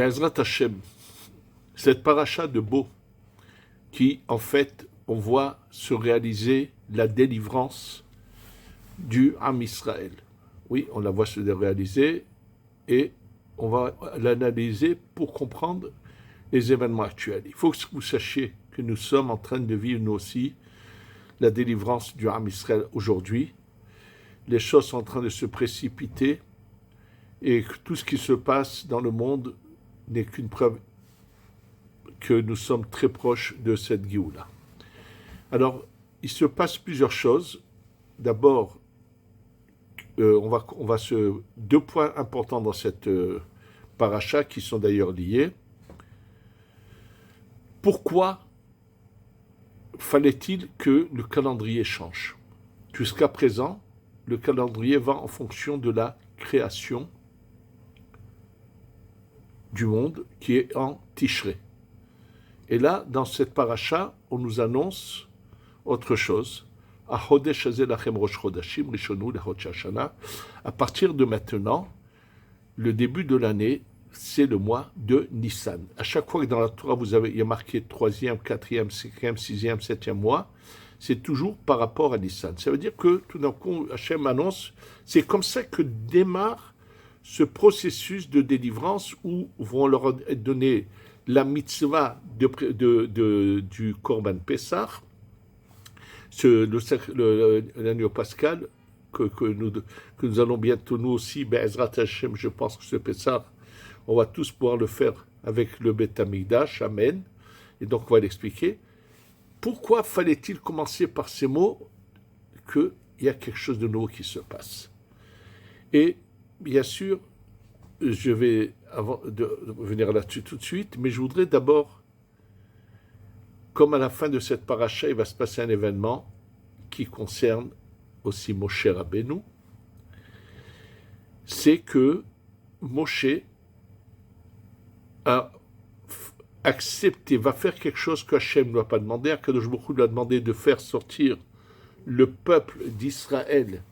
Be'ezrat Hashem, cette paracha de Bo, qui en fait, on voit se réaliser la délivrance du Ham Israël. Oui, on la voit se réaliser et on va l'analyser pour comprendre les événements actuels. Il faut que vous sachiez que nous sommes en train de vivre, nous aussi, la délivrance du Ham Israël aujourd'hui. Les choses sont en train de se précipiter et que tout ce qui se passe dans le monde n'est qu'une preuve que nous sommes très proches de cette Géoula. Alors, il se passe plusieurs choses. D'abord, on va deux points importants dans cette paracha qui sont d'ailleurs liés. Pourquoi fallait-il que le calendrier change? Jusqu'à présent, le calendrier va en fonction de la création du monde qui est en Tishré. Et là, dans cette paracha, on nous annonce autre chose. À partir de maintenant, le début de l'année, c'est le mois de Nissan. À chaque fois que dans la Torah, il y a marqué 3e, 4e, 5e, 6e, 7e mois, c'est toujours par rapport à Nissan. Ça veut dire que tout d'un coup, Hachem annonce, c'est comme ça que démarre ce processus de délivrance où vont leur donner la mitzvah du Korban Pessah, l'agneau pascal, que nous allons bientôt, nous aussi, Be'ezrat Hashem, je pense que ce Pessah, on va tous pouvoir le faire avec le Beth Amikdash, Amen. Et donc on va l'expliquer. Pourquoi fallait-il commencer par ces mots qu'il y a quelque chose de nouveau qui se passe? Et bien sûr, je vais avant de revenir là-dessus tout de suite, mais je voudrais d'abord, comme à la fin de cette paracha, il va se passer un événement qui concerne aussi Moshe Rabbeinu, c'est que Moshe a accepté, va faire quelque chose que Hachem ne lui a pas demandé. Akadosh Baruch Hu lui a demandé de faire sortir le peuple d'Israël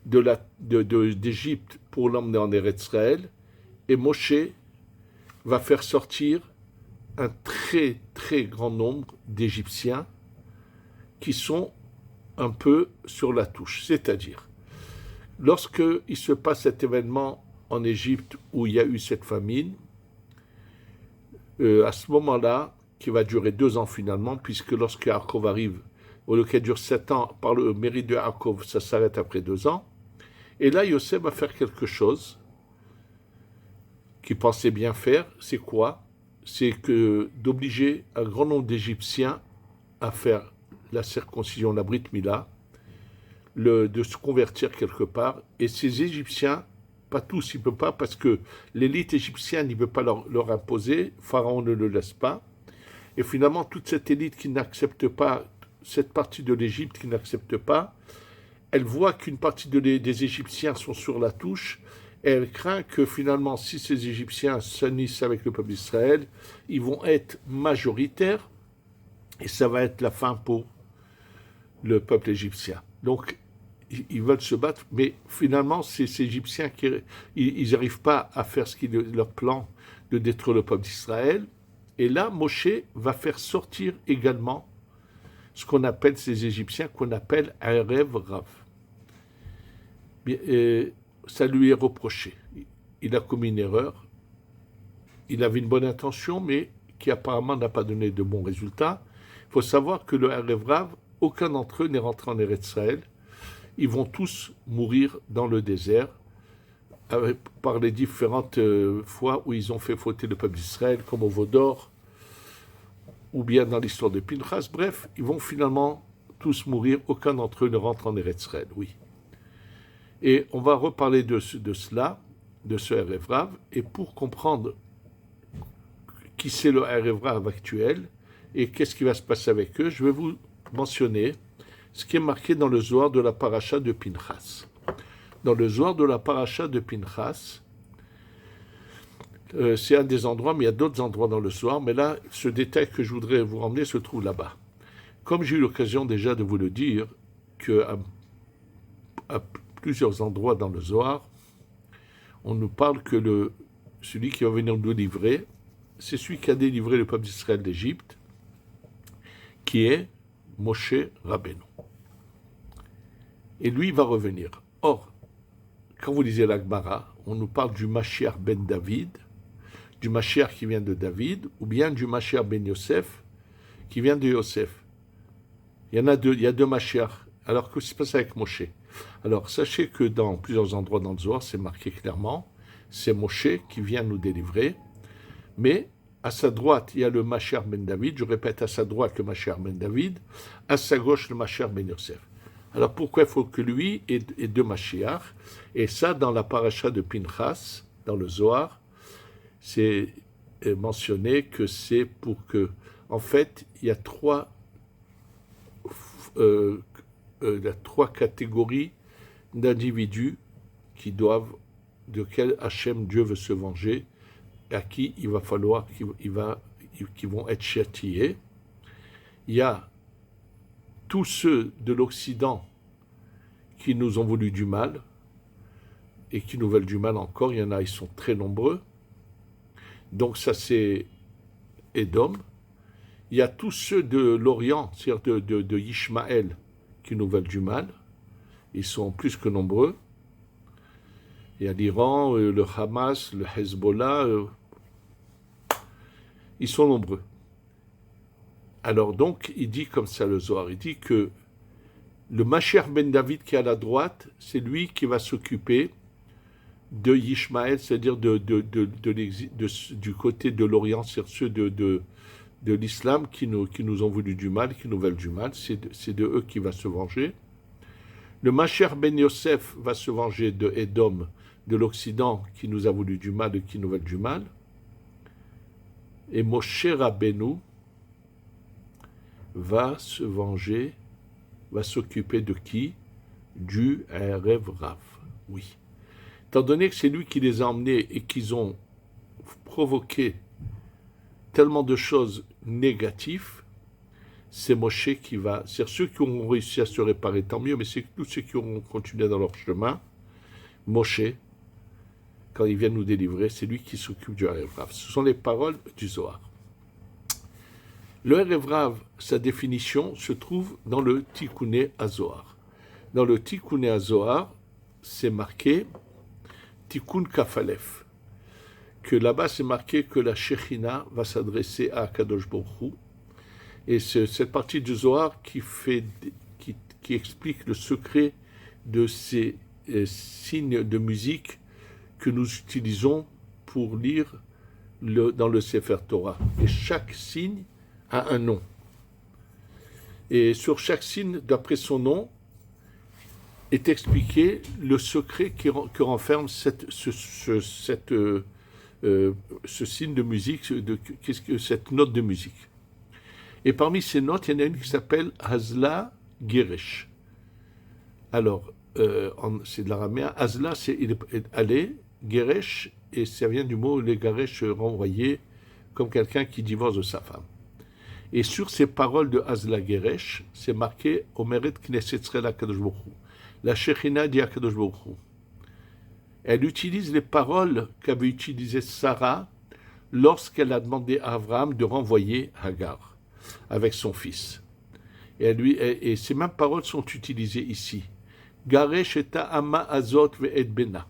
d'Égypte pour l'emmener en Eretz Israël, et Moshe va faire sortir un très très grand nombre d'Égyptiens qui sont un peu sur la touche. C'est-à-dire, lorsqu'il se passe cet événement en Égypte où il y a eu cette famine, à ce moment-là, qui va durer 2 ans finalement, puisque lorsque Yaakov arrive, au lieu qu'elle dure 7 ans, par le mérite de Yaakov, ça s'arrête après 2 ans. Et là, Yosef va faire quelque chose qu'il pensait bien faire. C'est quoi? C'est que d'obliger un grand nombre d'Égyptiens à faire la circoncision, la Brit Mila, de se convertir quelque part. Et ces Égyptiens, pas tous, il ne peut pas, parce que l'élite égyptienne, il ne peut pas leur imposer, Pharaon ne le laisse pas. Et finalement, toute cette élite qui n'accepte pas, cette partie de l'Égypte qui n'accepte pas, elle voit qu'une partie des Égyptiens sont sur la touche, et elle craint que finalement, si ces Égyptiens s'unissent avec le peuple d'Israël, ils vont être majoritaires, et ça va être la fin pour le peuple égyptien. Donc, ils veulent se battre, mais finalement, ces Égyptiens, ils n'arrivent pas à faire leur plan de détruire le peuple d'Israël. Et là, Moshe va faire sortir également ce qu'on appelle ces Égyptiens, qu'on appelle un rêve Rav. Ça lui est reproché. Il a commis une erreur. Il avait une bonne intention, mais qui apparemment n'a pas donné de bons résultats. Il faut savoir que le rêve Rav, aucun d'entre eux n'est rentré en Eretz Israël. Ils vont tous mourir dans le désert par les différentes fois où ils ont fait fauter le peuple d'Israël, comme au Vaudor, ou bien dans l'histoire de Pinchas. Bref, ils vont finalement tous mourir. Aucun d'entre eux ne rentre en Eretz Israël, oui. Et on va reparler de cela, de ce Erev Rav, et pour comprendre qui c'est le Erev Rav actuel et qu'est-ce qui va se passer avec eux, je vais vous mentionner ce qui est marqué dans le Zohar de la paracha de Pinchas. Dans le Zohar de la paracha de Pinchas, c'est un des endroits, mais il y a d'autres endroits dans le Zohar, mais là, ce détail que je voudrais vous ramener se trouve là-bas. Comme j'ai eu l'occasion déjà de vous le dire, qu'à plusieurs endroits dans le Zohar, on nous parle que celui qui va venir nous livrer, c'est celui qui a délivré le peuple d'Israël d'Égypte, qui est Moshe Rabbeinu. Et lui, il va revenir. Or, quand vous lisez la Gemara, on nous parle du Mashiach ben David, du Mashiach qui vient de David, ou bien du Mashiach ben Yosef, qui vient de Yosef. Il y en a deux, il y a deux Mashiach. Alors, que se passe avec Moshe? Alors, sachez que dans plusieurs endroits dans le Zohar, c'est marqué clairement, c'est Moshe qui vient nous délivrer, mais à sa droite, il y a le Mashiach ben David, je répète, à sa droite, le Mashiach ben David, à sa gauche, le Mashiach ben Yosef. Alors, pourquoi il faut que lui ait deux Mashiach? Et ça, dans la paracha de Pinchas, dans le Zohar, c'est mentionné que c'est pour que, en fait, il y a trois catégories d'individus qui doivent, de quel Hachem Dieu veut se venger, à qui il va falloir qui vont être châtiés. Il y a tous ceux de l'Occident qui nous ont voulu du mal et qui nous veulent du mal encore. Il y en a, ils sont très nombreux. Donc ça, c'est Édom. Il y a tous ceux de l'Orient, c'est-à-dire de Ishmaël, qui nous veulent du mal. Ils sont plus que nombreux. Il y a l'Iran, le Hamas, le Hezbollah. Ils sont nombreux. Alors donc, il dit comme ça le Zohar, il dit que le Mashiach ben David qui est à la droite, c'est lui qui va s'occuper de Ishmaël, c'est-à-dire du côté de l'Orient, c'est-à-dire ceux de l'islam qui nous ont voulu du mal, qui nous veulent du mal, c'est de eux qui va se venger. Le Mashiach ben Yosef va se venger de Édom, de l'Occident, qui nous a voulu du mal et qui nous veulent du mal. Et Moshe Rabbeinu va se venger, va s'occuper de qui? Du Erev Rav. Oui. Étant donné que c'est lui qui les a emmenés et qu'ils ont provoqué tellement de choses négatives, c'est Moshe qui va... C'est ceux qui auront réussi à se réparer, tant mieux, mais c'est tous ceux qui auront continué dans leur chemin. Moshe, quand il vient nous délivrer, c'est lui qui s'occupe du Erev Rav. Ce sont les paroles du Zohar. Le Erev Rav, sa définition se trouve dans le Tikkuné HaZohar. Dans le Tikkuné HaZohar, c'est marqué Tikkun Kaf Alef, que là-bas c'est marqué que la Shechina va s'adresser à Kadosh Baruch Hu, et c'est cette partie du Zohar qui explique le secret de ces signes de musique que nous utilisons pour lire dans le Sefer Torah. Et chaque signe a un nom. Et sur chaque signe, d'après son nom, est expliqué le secret que renferme ce signe de musique, cette note de musique. Et parmi ces notes, il y en a une qui s'appelle Hazla Geresh. Alors, c'est de l'araméen. Hazla, c'est aller, Geresh, et ça vient du mot les Geresh renvoyé, comme quelqu'un qui divorce de sa femme. Et sur ces paroles de Hazla Geresh, c'est marqué Omeret Knesset Israël HaKadosh Baruch Hu. La Shechina dit HaKadosh Baruch Hu. Elle utilise les paroles qu'avait utilisées Sarah lorsqu'elle a demandé à Abraham de renvoyer Hagar avec son fils. Et ces mêmes paroles sont utilisées ici. Garesh et Ama Azot ve'et Bena.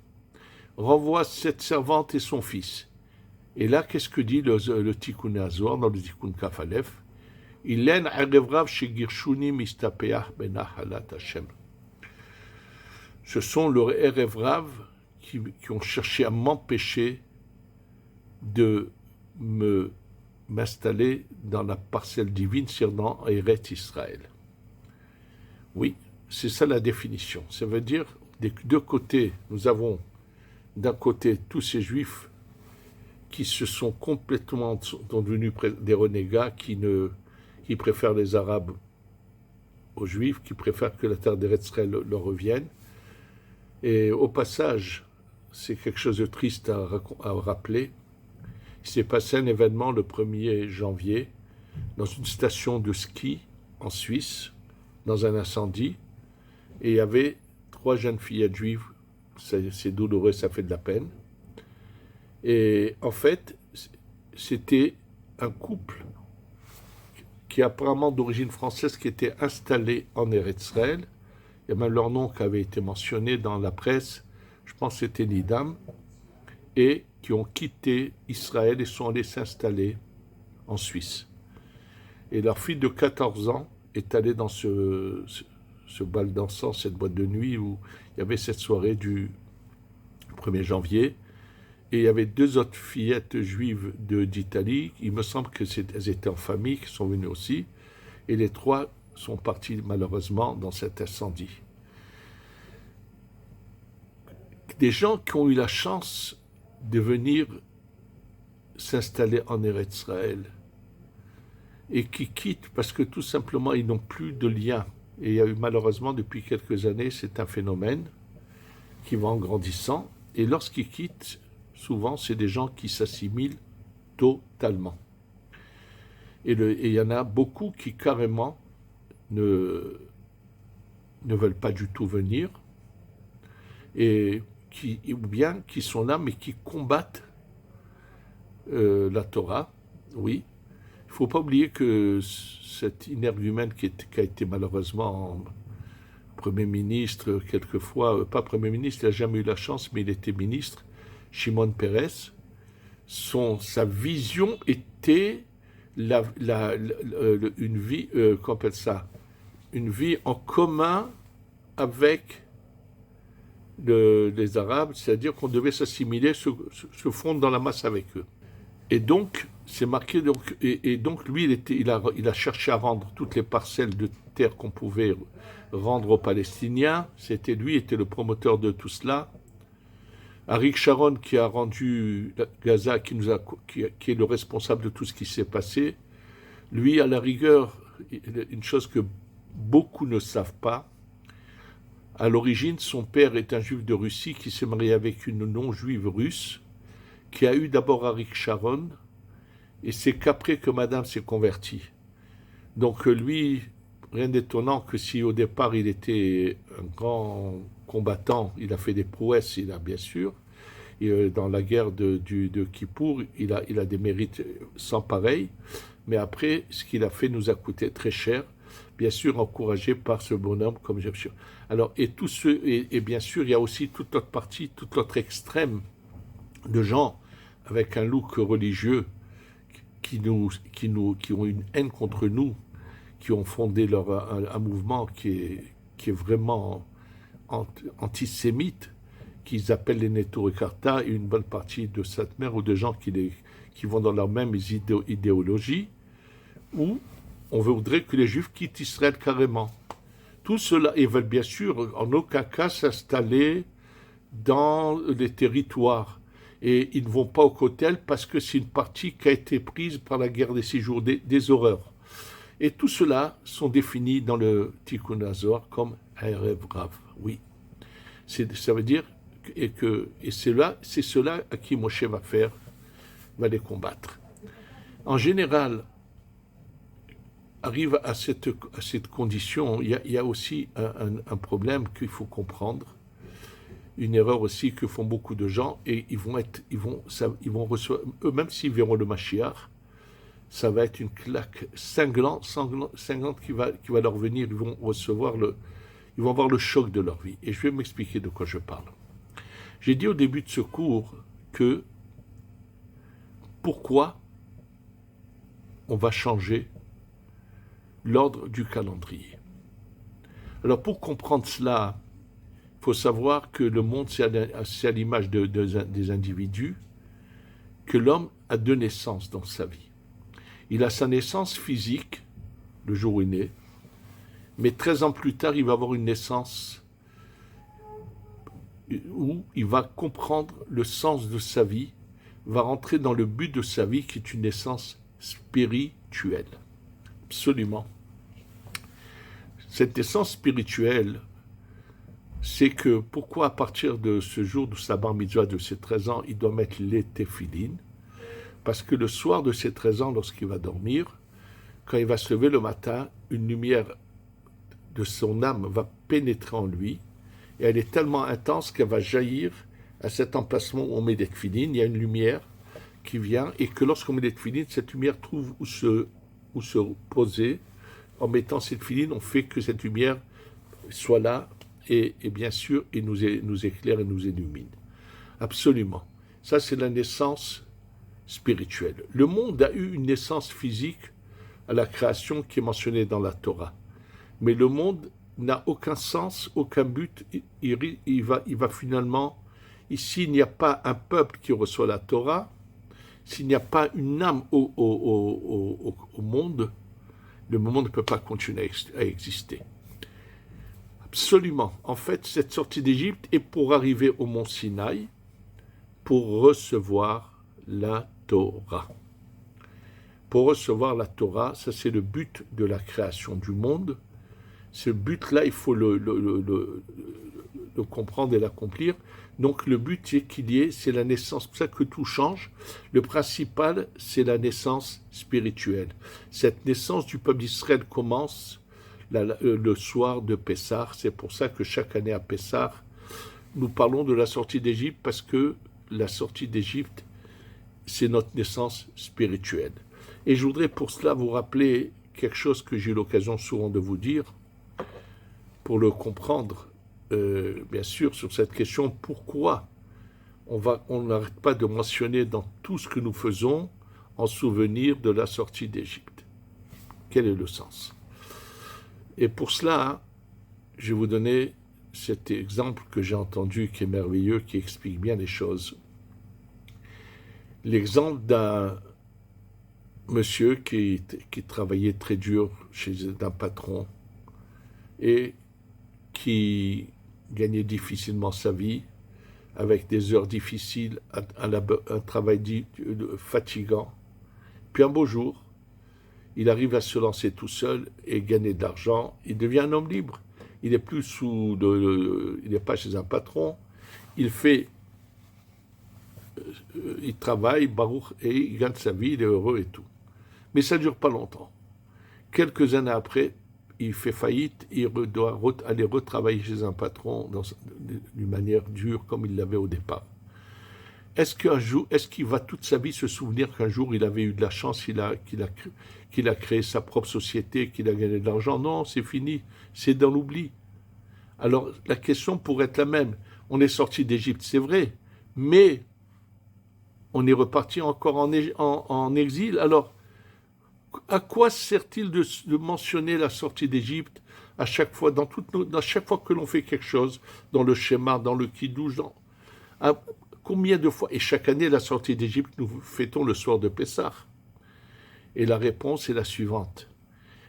Renvoie cette servante et son fils. Et là, qu'est-ce que dit le Tikkun HaZohar dans le Tikkun Kaf Alef? Ilen Erev Rav shegirshuni mistapeach benahalat Hashem. Ce sont leurs Erev Rav qui ont cherché à m'empêcher de m'installer dans la parcelle divine, c'est-à-dire dans Eretz Israël. Oui, c'est ça la définition. Ça veut dire, des deux côtés, nous avons d'un côté tous ces juifs qui se sont complètement devenus des renégats, qui préfèrent les Arabes aux Juifs, qui préfèrent que la terre d'Eretz Israël leur revienne. Et au passage, c'est quelque chose de triste à rappeler. Il s'est passé un événement le 1er janvier dans une station de ski en Suisse, dans un incendie, et il y avait 3 jeunes fillettes juives. C'est douloureux, ça fait de la peine. Et en fait, c'était un couple qui est apparemment d'origine française qui était installé en Eretz Israël. Il y a même leur nom qui avait été mentionné dans la presse. Je pense que c'était Nidam. Et qui ont quitté Israël et sont allés s'installer en Suisse. Et leur fille de 14 ans est allée dans ce bal dansant, cette boîte de nuit où il y avait cette soirée du 1er janvier. Et il y avait 2 autres fillettes juives d'Italie. Il me semble qu'elles étaient en famille, qui sont venues aussi. Et les 3 sont partis malheureusement dans cet incendie. Des gens qui ont eu la chance de venir s'installer en Eretz Israël et qui quittent parce que tout simplement ils n'ont plus de lien. Et il y a eu malheureusement depuis quelques années, c'est un phénomène qui va en grandissant. Et lorsqu'ils quittent, souvent c'est des gens qui s'assimilent totalement. Et il y en a beaucoup qui carrément ne veulent pas du tout venir, ou bien qui sont là mais qui combattent la Torah, oui. Il ne faut pas oublier que cet énergumène qui a été malheureusement Premier ministre, quelquefois, pas Premier ministre, il n'a jamais eu la chance, mais il était ministre, Shimon Peres, sa vision était une vie, qu'on appelle ça, une vie en commun avec les Arabes, c'est-à-dire qu'on devait s'assimiler, se fondre dans la masse avec eux. Et donc, c'est marqué, donc lui, il a cherché à rendre toutes les parcelles de terre qu'on pouvait rendre aux Palestiniens. Lui était le promoteur de tout cela. Arik Sharon, qui a rendu Gaza, qui est le responsable de tout ce qui s'est passé, lui, à la rigueur, une chose que beaucoup ne savent pas, à l'origine, son père est un juif de Russie qui s'est marié avec une non-juive russe, qui a eu d'abord Arik Sharon, et c'est qu'après que madame s'est convertie. Donc lui, rien d'étonnant que si au départ il était un grand combattant, il a fait des prouesses, bien sûr, et dans la guerre de Kippour, il a des mérites sans pareil, mais après, ce qu'il a fait nous a coûté très cher, bien sûr encouragé par ce bonhomme comme j'ai sûr. Alors, et bien sûr, il y a aussi toute l'autre partie, toute l'autre extrême de gens avec un look religieux qui ont une haine contre nous, qui ont fondé un mouvement qui est vraiment antisémite, qu'ils appellent les Neturei-Karta, et une bonne partie de cette mer, ou de gens qui vont dans leur même idéologie, où on voudrait que les Juifs quittent Israël carrément. Tout cela, ils veulent bien sûr en aucun cas s'installer dans les territoires. Et ils ne vont pas au Kotel parce que c'est une partie qui a été prise par la guerre des 6 jours, des horreurs. Et tout cela sont définis dans le Tikkun HaZohar comme Erev Rav. Oui. Ça veut dire et c'est cela à qui Moshe va les combattre. En général, arrive à cette condition, il y a aussi un problème qu'il faut comprendre, une erreur aussi que font beaucoup de gens, et ils vont recevoir, eux-mêmes s'ils verront le Mashiach, ça va être une claque cinglante qui va leur venir, ils vont avoir le choc de leur vie. Et je vais m'expliquer de quoi je parle. J'ai dit au début de ce cours que pourquoi on va changer l'ordre du calendrier. Alors pour comprendre cela, il faut savoir que le monde, c'est à l'image des individus, que l'homme a 2 naissances dans sa vie. Il a sa naissance physique, le jour où il est né, mais 13 ans plus tard, il va avoir une naissance où il va comprendre le sens de sa vie, va rentrer dans le but de sa vie qui est une naissance spirituelle. Absolument. Cette naissance spirituelle, c'est que pourquoi à partir de ce jour de sa bar mitzvah de ses 13 ans, il doit mettre les téphilines? Parce que le soir de ses 13 ans, lorsqu'il va dormir, quand il va se lever le matin, une lumière de son âme va pénétrer en lui, et elle est tellement intense qu'elle va jaillir à cet emplacement où on met des tefilines, il y a une lumière qui vient, et que lorsqu'on met des tefilines, cette lumière trouve où se poser. En mettant cette tefilines, on fait que cette lumière soit là, et bien sûr, il nous éclaire et nous illumine. Absolument. Ça, c'est la naissance spirituelle. Le monde a eu une naissance physique à la création qui est mentionnée dans la Torah. Mais le monde n'a aucun sens, aucun but. Il va finalement, s'il n'y a pas un peuple qui reçoit la Torah, s'il n'y a pas une âme au monde, le monde ne peut pas continuer à exister. Absolument. En fait, cette sortie d'Égypte est pour arriver au mont Sinaï, pour recevoir la Torah. Pour recevoir la Torah, ça c'est le but de la création du monde. Ce but-là, il faut le comprendre et l'accomplir. Donc le but c'est la naissance, c'est pour ça que tout change. Le principal, c'est la naissance spirituelle. Cette naissance du peuple d'Israël commence le soir de Pessah. C'est pour ça que chaque année à Pessah, nous parlons de la sortie d'Égypte, parce que la sortie d'Égypte, c'est notre naissance spirituelle. Et je voudrais pour cela vous rappeler quelque chose que j'ai eu l'occasion souvent de vous dire, pour le comprendre, bien sûr, sur cette question, pourquoi on n'arrête pas de mentionner dans tout ce que nous faisons en souvenir de la sortie d'Égypte. Quel est le sens? Et pour cela, je vais vous donner cet exemple que j'ai entendu, qui est merveilleux, qui explique bien les choses. L'exemple d'un monsieur qui travaillait très dur chez un patron et qui gagnait difficilement sa vie, avec des heures difficiles, un travail fatigant. Puis un beau jour, il arrive à se lancer tout seul et gagner de l'argent. Il devient un homme libre. Il n'est plus il n'est pas chez un patron. Il travaille, Baruch, et il gagne sa vie, il est heureux et tout. Mais ça ne dure pas longtemps. Quelques années après, il fait faillite, il doit aller retravailler chez un patron d'une manière dure comme il l'avait au départ. Est-ce qu'il va toute sa vie se souvenir qu'un jour il avait eu de la chance, qu'il a créé sa propre société, qu'il a gagné de l'argent? Non, c'est fini, c'est dans l'oubli. Alors la question pourrait être la même. On est sorti d'Égypte, c'est vrai, mais on est reparti encore en exil. Alors, à quoi sert-il de mentionner la sortie d'Égypte à chaque fois, dans chaque fois que l'on fait quelque chose, dans le schéma, dans le kidouche, combien de fois? Et chaque année, la sortie d'Égypte, nous fêtons le soir de Pessah. Et la réponse est la suivante.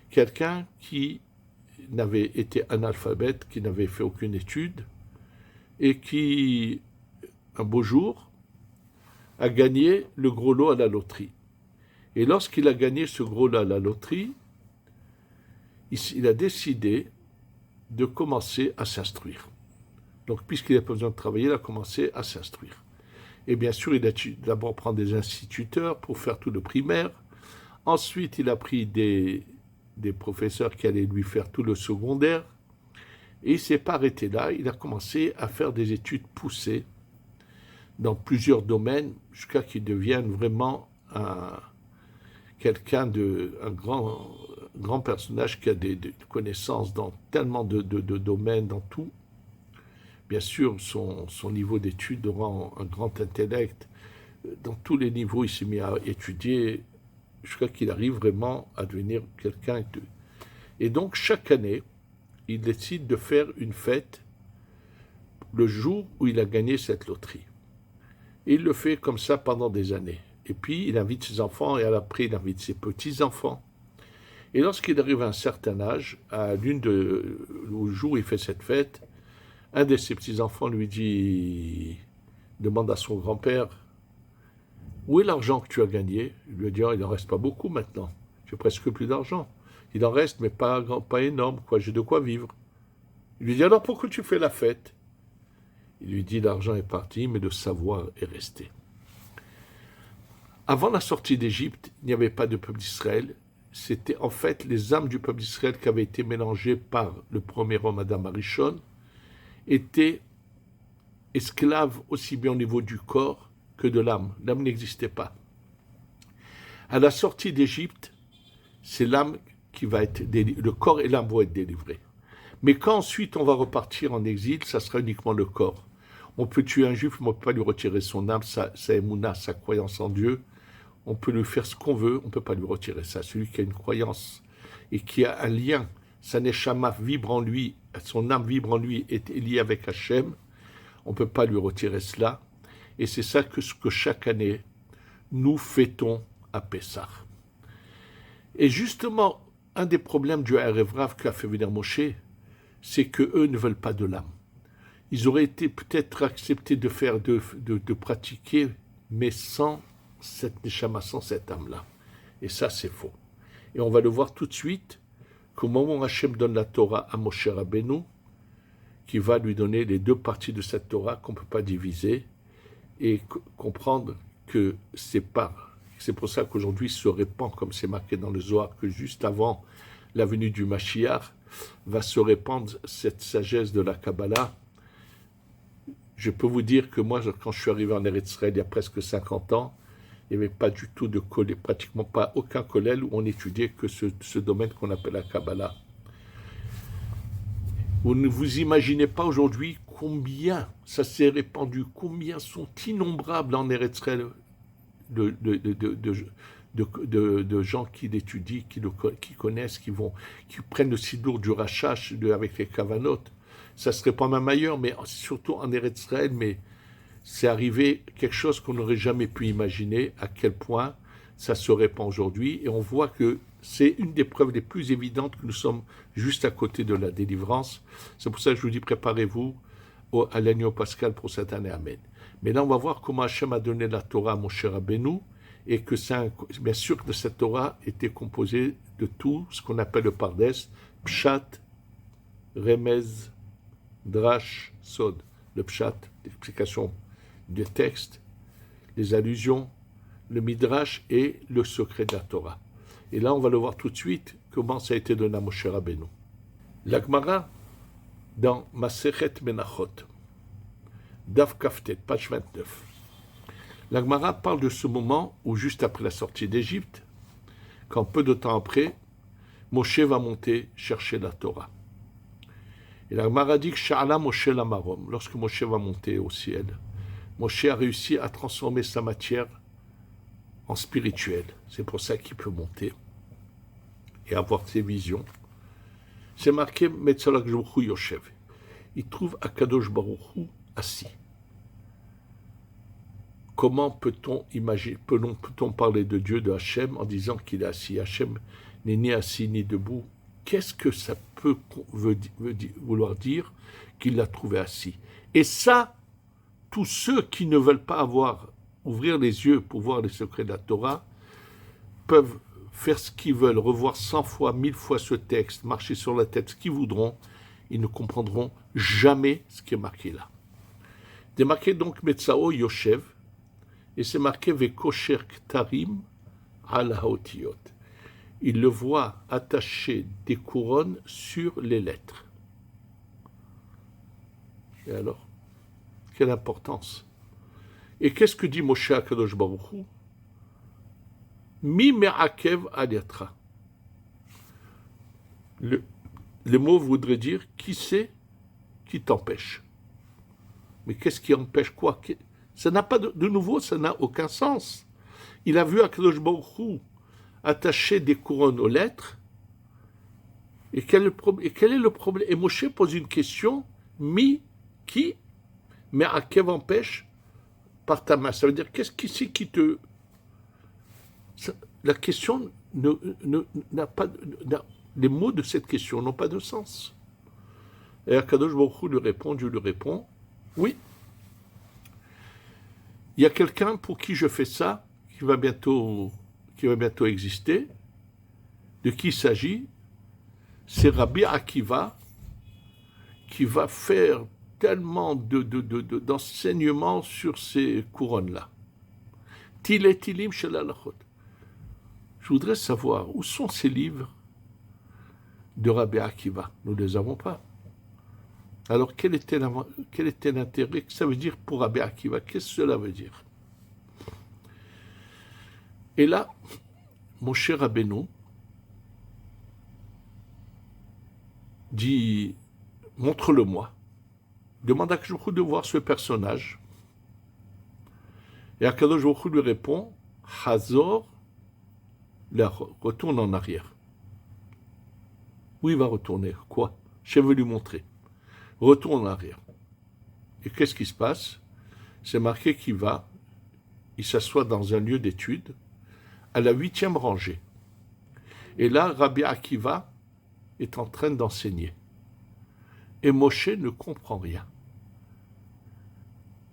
Quelqu'un qui n'avait été analphabète, qui n'avait fait aucune étude, et qui, un beau jour, a gagné le gros lot à la loterie. Et lorsqu'il a gagné ce gros lot à la loterie, il a décidé de commencer à s'instruire. Donc, puisqu'il n'a pas besoin de travailler, il a commencé à s'instruire. Et bien sûr, il a d'abord pris des instituteurs pour faire tout le primaire. Ensuite, il a pris des professeurs qui allaient lui faire tout le secondaire. Et il ne s'est pas arrêté là. Il a commencé à faire des études poussées dans plusieurs domaines jusqu'à qu'il devienne vraiment un grand personnage qui a des connaissances dans tellement de domaines, dans tout. Bien sûr, son niveau d'études rend un grand intellect. Dans tous les niveaux, il s'est mis à étudier jusqu'à qu'il arrive vraiment à devenir quelqu'un. Et donc, chaque année, il décide de faire une fête le jour où il a gagné cette loterie. Et il le fait comme ça pendant des années. Et puis, il invite ses enfants et après, il invite ses petits-enfants. Et lorsqu'il arrive à un certain âge, au jour où il fait cette fête, un de ses petits-enfants demande à son grand-père, où est l'argent que tu as gagné? Il lui dit, il n'en reste pas beaucoup maintenant, j'ai presque plus d'argent. Il en reste, mais pas énorme, j'ai de quoi vivre. Il lui dit, alors pourquoi tu fais la fête? Il lui dit, l'argent est parti, mais le savoir est resté. Avant la sortie d'Égypte, il n'y avait pas de peuple d'Israël. C'était en fait les âmes du peuple d'Israël qui avaient été mélangées par le premier homme Adam Arishon, étaient esclave aussi bien au niveau du corps que de l'âme. L'âme n'existait pas. À la sortie d'Égypte, c'est l'âme qui va être délivrée. Le corps et l'âme vont être délivrés. Mais quand ensuite on va repartir en exil, ça sera uniquement le corps. On peut tuer un juif, mais on ne peut pas lui retirer son âme, sa émouna, sa croyance en Dieu. On peut lui faire ce qu'on veut, on ne peut pas lui retirer ça. Celui qui a une croyance et qui a un lien, sa neshama vibre en lui, son âme vibre en lui, est liée avec Hachem, on ne peut pas lui retirer cela. Et c'est ça que chaque année, nous fêtons à Pessah. Et justement, un des problèmes du Erev Rav qu'a fait venir Moshe, c'est qu'eux ne veulent pas de l'âme. Ils auraient été peut-être acceptés de faire, de pratiquer, mais sans cette neshama, sans cette âme-là. Et ça, c'est faux. Et on va le voir tout de suite, qu'au moment où Hachem donne la Torah à Moshe Rabbeinu, qui va lui donner les deux parties de cette Torah qu'on ne peut pas diviser, et comprendre que c'est pour ça qu'aujourd'hui se répand, comme c'est marqué dans le Zohar, que juste avant la venue du Mashiach, va se répandre cette sagesse de la Kabbalah. Je peux vous dire que moi, quand je suis arrivé en Eretz Israël il y a presque 50 ans, il n'y avait pas du tout de collège, pratiquement pas aucun collège où on étudiait que ce domaine qu'on appelle la Kabbalah. Vous ne vous imaginez pas aujourd'hui combien ça s'est répandu, combien sont innombrables en Eretz Israël de gens qui l'étudient, qui connaissent, qui prennent le sidour du Rachash avec les Kavanot. Ça se répand même ailleurs, mais surtout en Eretz Israël, mais c'est arrivé quelque chose qu'on n'aurait jamais pu imaginer, à quel point ça se répand aujourd'hui, et on voit que c'est une des preuves les plus évidentes que nous sommes juste à côté de la délivrance. C'est pour ça que je vous dis, préparez-vous à l'agneau pascal pour cette année, Amen. Mais là, on va voir comment Hachem a donné la Torah à Moshe Rabbeinu, et que bien sûr que cette Torah était composée de tout ce qu'on appelle le Pardes, Pshat, Remez, Drash, Sod. Le Pshat, l'explication des textes, les allusions, le Midrash et le secret de la Torah. Et là, on va le voir tout de suite, comment ça a été donné à Moshe Rabbeinu. La Gemara, dans Masechet Menachot, Daf Kaftet, page 29, la Gemara parle de ce moment où, juste après la sortie d'Égypte, quand peu de temps après, Moshe va monter chercher la Torah. Et la Gemara dit que Sha'ala Moshe Lamarom, lorsque Moshe va monter au ciel, Moshe a réussi à transformer sa matière en spirituel. C'est pour ça qu'il peut monter et avoir ses visions. C'est marqué Metzalach Baruch Hu Yoshev. Il trouve Akadosh Baruch Hu assis. Comment peut-on parler de Dieu, de Hachem, en disant qu'il est assis? Hachem n'est ni assis ni debout. Qu'est-ce que ça peut vouloir dire qu'il l'a trouvé assis? Et ça, tous ceux qui ne veulent pas ouvrir les yeux pour voir les secrets de la Torah, peuvent faire ce qu'ils veulent, revoir 100 fois, 1000 fois ce texte, marcher sur la tête, ce qu'ils voudront, ils ne comprendront jamais ce qui est marqué là. C'est marqué donc Metzao Yoshev, et c'est marqué Vekosher Ktarim al Haotiyot. Il le voit attacher des couronnes sur les lettres. Et alors, quelle importance! Et qu'est-ce que dit Moshe Akadosh Baruch Hu? Mi me'akev aliatra. Le mot voudrait dire qui c'est qui t'empêche. Mais qu'est-ce qui empêche quoi? Ça n'a pas de nouveau, ça n'a aucun sens. Il a vu Akadosh Baruch Hu attacher des couronnes aux lettres. Et quel est le problème? Et Moshe pose une question, qui me'akev empêche par ta main. Ça veut dire, qu'est-ce qui te... La question n'a pas... Les mots de cette question n'ont pas de sens. Et Akadosh Baruch Hu lui répond, Dieu lui répond, oui. Il y a quelqu'un pour qui je fais ça, qui va bientôt exister. De qui il s'agit? C'est Rabbi Akiva, qui va faire tellement d'enseignements sur ces couronnes-là. Tilet Tilim Shel Halachot. Je voudrais savoir où sont ces livres de Rabbi Akiva. Nous ne les avons pas. Alors, quel était l'intérêt que ça veut dire pour Rabbi Akiva? Qu'est-ce que cela veut dire? Et là, mon cher Rabbeinu dit, montre-le-moi. Demande à Akadosh Baruch Hu de voir ce personnage. Et Akadosh Baruch Hu lui répond, Hazor, retourne en arrière. Où il va retourner? Quoi? Je vais lui montrer. Retourne en arrière. Et qu'est-ce qui se passe? C'est marqué il s'assoit dans un lieu d'étude, à la 8e rangée. Et là, Rabbi Akiva est en train d'enseigner. Et Moshe ne comprend rien.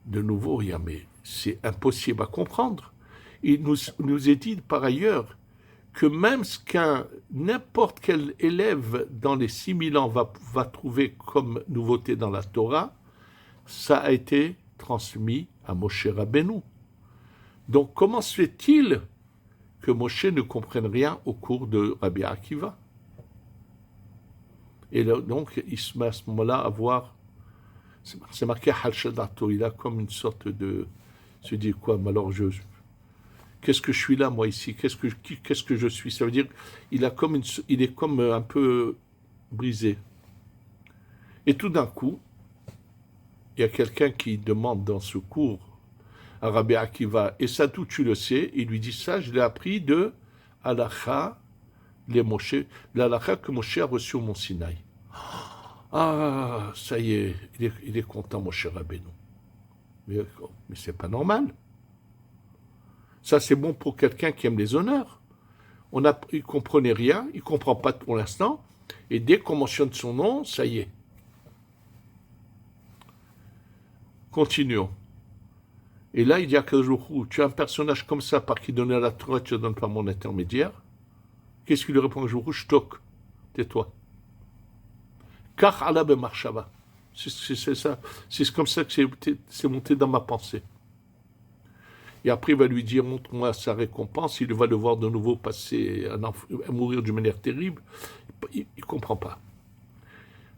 De nouveau, rien, mais c'est impossible à comprendre. Il nous est dit par ailleurs que même ce qu'un n'importe quel élève dans les 6000 ans va trouver comme nouveauté dans la Torah, ça a été transmis à Moshe Rabbeinu. Donc comment se fait-il que Moshe ne comprenne rien au cours de Rabbi Akiva? Et là, donc, il se met à ce moment-là à voir, c'est marqué Halshadato, il a comme une sorte de, se dit quoi, mais alors qu'est-ce que je suis là, moi, ici? Qu'est-ce que je suis? Ça veut dire, il est comme un peu brisé. Et tout d'un coup, il y a quelqu'un qui demande dans ce cours à Rabbi Akiva, et ça, tout tu le sais, il lui dit ça, je l'ai appris de Halakha, l'Halakha que Moshe a reçu au Mont Sinaï. Ah, ça y est, il est content, Moshe Rabbeinu. Mais c'est pas normal. Ça, c'est bon pour quelqu'un qui aime les honneurs. Il ne comprenait rien, il ne comprend pas pour l'instant, et dès qu'on mentionne son nom, ça y est. Continuons. Et là, il dit à Kadoujou, tu as un personnage comme ça, par qui donner à la Torah, tu ne donnes pas mon intermédiaire. Qu'est-ce qu'il lui répond à Kadoujou? Shtok, tais-toi. Kach ala bemarshava. C'est ça. C'est comme ça que c'est monté dans ma pensée. Et après, il va lui dire, montre-moi sa récompense. Il va le voir de nouveau passer, à mourir d'une manière terrible. Il ne comprend pas.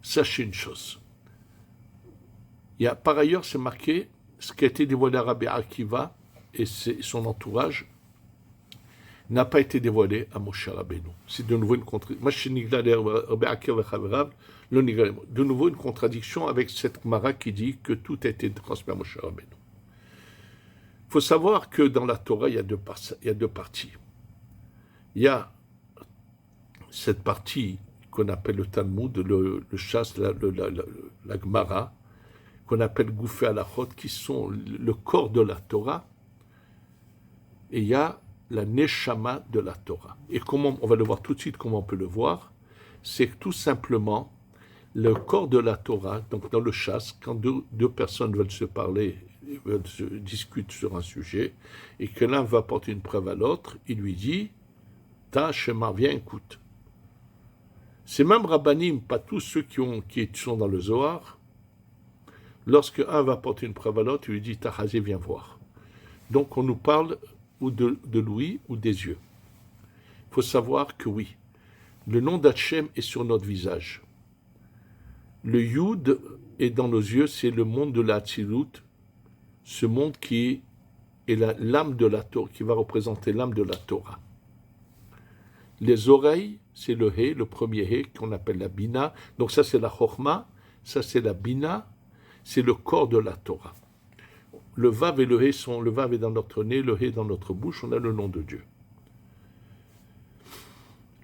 Sachez une chose. Par ailleurs, c'est marqué, ce qui a été dévoilé à Rabbi Akiva et son entourage n'a pas été dévoilé à Moshe Rabbeinu. C'est de nouveau une contradiction. De nouveau une contradiction avec cette Gemara qui dit que tout a été transmis à Moshe Rabbeinu. Il faut savoir que dans la Torah, il y a deux parties. Il y a cette partie qu'on appelle le Talmud, le Shas, la Gemara, qu'on appelle Goufé Halachot, qui sont le corps de la Torah, et il y a la Neshama de la Torah. Et comment, on va le voir tout de suite, comment on peut le voir, c'est que tout simplement, le corps de la Torah, donc dans le Shas, quand deux personnes veulent se parler, discutent sur un sujet, et que l'un va apporter une preuve à l'autre, il lui dit, Ta Shema, viens, écoute. C'est même Rabbanim, pas tous ceux qui sont dans le Zohar, lorsque un va apporter une preuve à l'autre, il lui dit, Ta Hazé, viens voir. Donc on nous parle ou de l'ouïe ou des yeux. Il faut savoir que oui, le nom d'Hachem est sur notre visage. Le Yud est dans nos yeux, c'est le monde de la Hatzilut, ce monde qui est l'âme de la Torah, qui va représenter l'âme de la Torah. Les oreilles, c'est le He, le premier He, qu'on appelle la Bina. Donc ça, c'est la Chochma, ça, c'est la Bina, c'est le corps de la Torah. Le Vav et le He le Vav est dans notre nez, le He dans notre bouche, on a le nom de Dieu.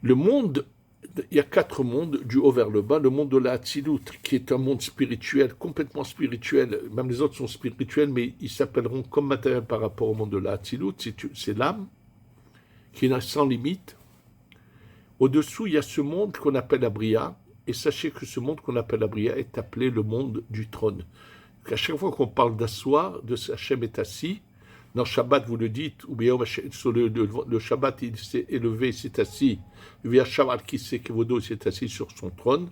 Le monde, il y a 4 mondes, du haut vers le bas. Le monde de la Hatzilut, qui est un monde spirituel, complètement spirituel, même les autres sont spirituels, mais ils s'appelleront comme matériel par rapport au monde de la Hatzilut, c'est l'âme, qui est sans limite. Au-dessous, il y a ce monde qu'on appelle la Bria, et sachez que ce monde qu'on appelle la Bria est appelé le monde du trône. À chaque fois qu'on parle d'asseoir, de Hachem est assis, dans Shabbat vous le dites, ou bien sur le Shabbat il s'est élevé, il s'est assis, via Shabbat qui s'est Kevodo, il s'est assis sur son trône,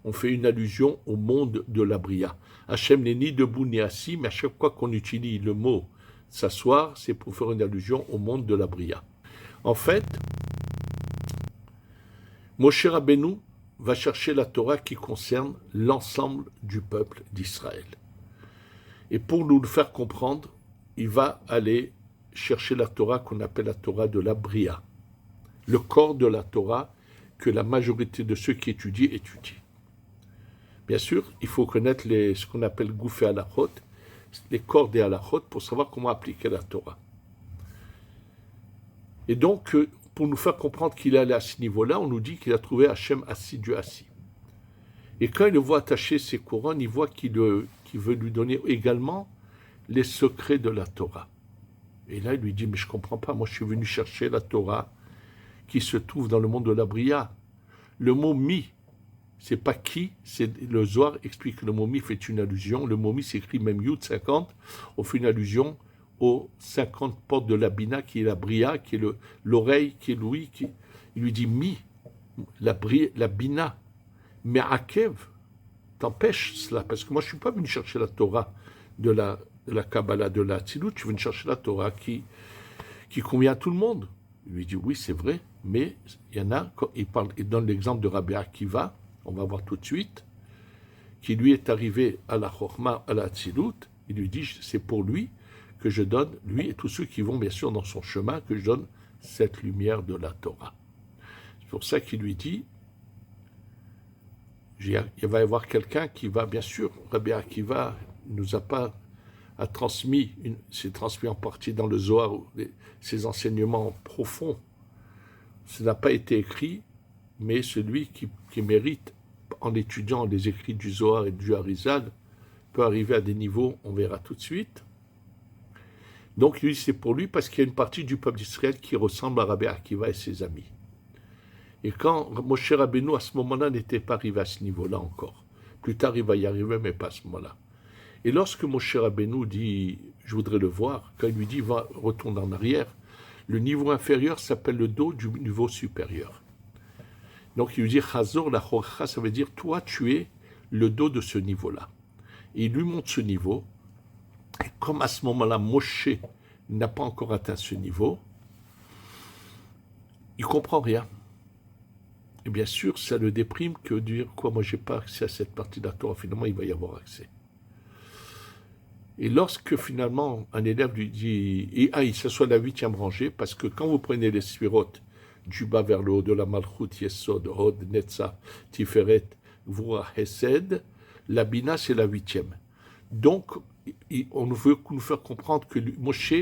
on fait une allusion au monde de la Bria. Hachem n'est ni debout ni assis, mais à chaque fois qu'on utilise le mot s'asseoir, c'est pour faire une allusion au monde de la Bria. En fait, Moshe Rabbeinu va chercher la Torah qui concerne l'ensemble du peuple d'Israël. Et pour nous le faire comprendre, il va aller chercher la Torah qu'on appelle la Torah de la Bria, le corps de la Torah que la majorité de ceux qui étudient. Bien sûr, il faut connaître ce qu'on appelle Goufé Halachot, les corps des Halachot, pour savoir comment appliquer la Torah. Et donc, pour nous faire comprendre qu'il est allé à ce niveau-là, on nous dit qu'il a trouvé Hachem assis, Dieu assis. Et quand il le voit attacher ses couronnes, il voit qu'il veut lui donner également les secrets de la Torah. Et là, il lui dit, mais je ne comprends pas, moi je suis venu chercher la Torah qui se trouve dans le monde de la Bria. Le mot « mi », c'est pas qui, c'est le Zohar explique que le mot « mi » fait une allusion. Le mot « mi » s'écrit même Yud 50, on fait une allusion aux 50 portes de la Bina, qui est la Bria, qui est l'oreille, qui est l'ouïe. Il lui dit « mi », la Bina. Mais Akev t'empêche cela, parce que moi je ne suis pas venu chercher la Torah de la Kabbalah, de la Tzilut, je viens chercher la Torah qui convient à tout le monde. Il lui dit oui, c'est vrai, mais il y en a, il donne l'exemple de Rabbi Akiva, on va voir tout de suite, qui lui est arrivé à la Chokhma, à la Tzilut, il lui dit c'est pour lui que je donne, lui et tous ceux qui vont bien sûr dans son chemin, que je donne cette lumière de la Torah. C'est pour ça qu'il lui dit il va y avoir quelqu'un qui va, bien sûr, Rabbi Akiva nous a transmis, c'est transmis en partie dans le Zohar, ses enseignements profonds. Ce n'a pas été écrit, mais celui qui mérite, en étudiant les écrits du Zohar et du Harizal, peut arriver à des niveaux, on verra tout de suite. Donc lui, c'est pour lui, parce qu'il y a une partie du peuple d'Israël qui ressemble à Rabbi Akiva et ses amis. Et quand Moshe Rabbeinu, à ce moment-là, n'était pas arrivé à ce niveau-là encore. Plus tard, il va y arriver, mais pas à ce moment-là. Et lorsque Moshe Rabbeinu dit « je voudrais le voir », quand il lui dit « va, retourne en arrière », le niveau inférieur s'appelle le dos du niveau supérieur. Donc il lui dit « chazor la chorcha », ça veut dire « toi, tu es le dos de ce niveau-là ». Et il lui montre ce niveau. Et comme à ce moment-là, Moshe n'a pas encore atteint ce niveau, il ne comprend rien. Et bien sûr, ça le déprime que de dire quoi, moi j'ai pas accès à cette partie de la Torah, finalement il va y avoir accès. Et lorsque finalement un élève lui dit, il s'assoit à la 8e rangée, parce que quand vous prenez les sphirotes du bas vers le haut, de la Malchut, Yesod, Hod, Netzach, Tiferet, Gvura, Hesed, la Bina c'est la 8e. Donc on veut nous faire comprendre que Moshe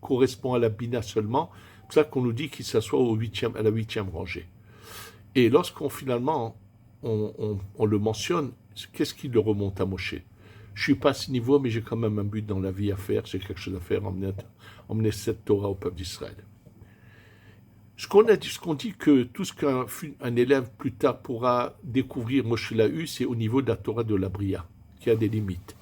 correspond à la Bina seulement, c'est pour ça qu'on nous dit qu'il s'assoit à la 8e rangée. Et lorsqu'on finalement, on le mentionne, qu'est-ce qui le remonte à Moshe? Je ne suis pas à ce niveau, mais j'ai quand même un but dans la vie à faire, j'ai quelque chose à faire, emmener cette Torah au peuple d'Israël. Ce qu'on dit que tout ce qu'un élève plus tard pourra découvrir, Moshe l'a eu, c'est au niveau de la Torah de la Bria, qui a des limites.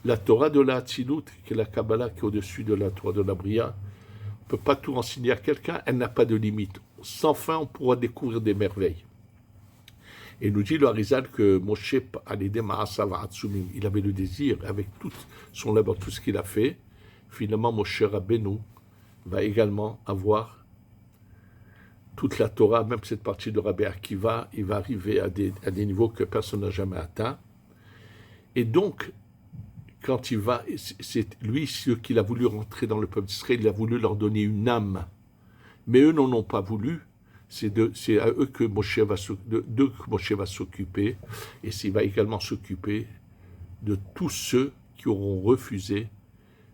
La Torah de la Hatzilut, qui est la Kabbalah, qui est au-dessus de la Torah de la Bria, on ne peut pas tout enseigner à quelqu'un, elle n'a pas de limite. Sans fin, on pourra découvrir des merveilles. Et nous dit le Harizal que Moshe, il avait le désir, avec tout son labeur, tout ce qu'il a fait, finalement Moshe Rabbeinu va également avoir toute la Torah, même cette partie de Rabbi Akiva, il va arriver à des niveaux que personne n'a jamais atteints. Et donc, quand il va, c'est lui, ce qu'il a voulu rentrer dans le peuple d'Israël, il a voulu leur donner une âme. Mais eux n'en ont pas voulu. C'est à eux que Moshe va s'occuper. Et il va également s'occuper de tous ceux qui auront refusé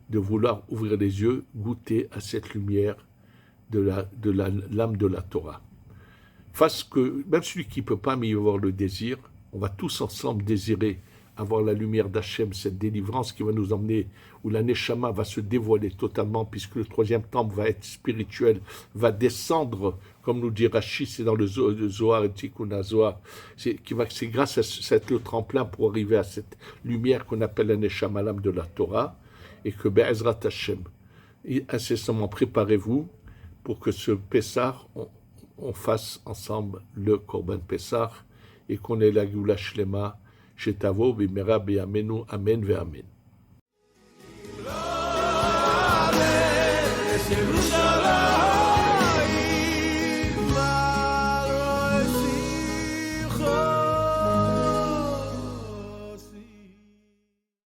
de vouloir ouvrir les yeux, goûter à cette lumière de l'âme de la Torah. Parce que même celui qui ne peut pas, mais il va avoir le désir, on va tous ensemble désirer avoir la lumière d'Hachem, cette délivrance qui va nous emmener, où la Neshama va se dévoiler totalement, puisque le 3e temple va être spirituel, va descendre, comme nous dit Rashi, c'est dans le Zohar et Tikkun Zohar, c'est grâce à cette tremplin pour arriver à cette lumière qu'on appelle la Neshama, l'âme de la Torah, et que Be'ezrat Hashem, incessamment préparez-vous pour que ce Pessah, on fasse ensemble le Korban Pessah, et qu'on ait la Geoula Shlema, Shetavo bimera b'yamenu, amen ve'amen.